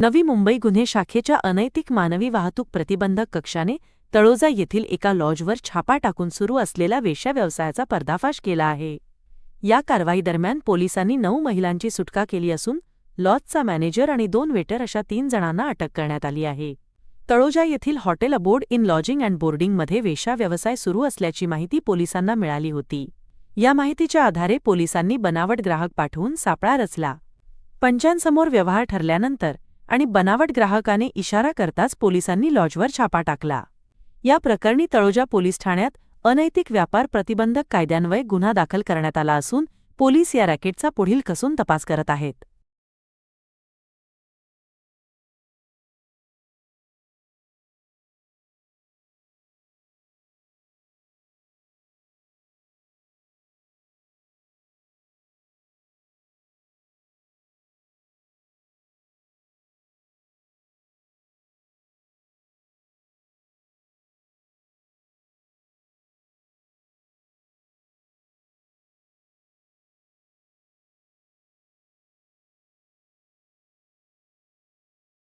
नवी मुंबई गुन्हे शाखेच्या अनैतिक मानवी वाहतूक प्रतिबंधक कक्षाने तळोजा येथील एका लॉजवर छापा टाकून सुरू असलेल्या वेश्या व्यवसायाचा पर्दाफाश केला आहे. या कारवाईदरम्यान पोलिसांनी 9 महिलांची सुटका केली असून लॉजचा मॅनेजर आणि 2 वेटर अशा 3 जणांना अटक करण्यात आली आहे. तळोजा येथील hotel aboard inn lodging and बोर्डिंगमध्ये वेश्या व्यवसाय सुरू असल्याची माहिती पोलिसांना मिळाली होती. या माहितीच्या आधारे पोलिसांनी बनावट ग्राहक पाठवून सापळा रचला. पंचांसमोर व्यवहार ठरल्यानंतर आणि बनावट ग्राहकाने इशारा करताच पोलिसांनी लॉजवर छापा टाकला. या प्रकरणी तळोजा पोलीस ठाण्यात अनैतिक व्यापार प्रतिबंधक कायद्यान्वये गुन्हा दाखल करण्यात आला असून पोलीस या रॅकेटचा पुढील कसून तपास करत आहेत.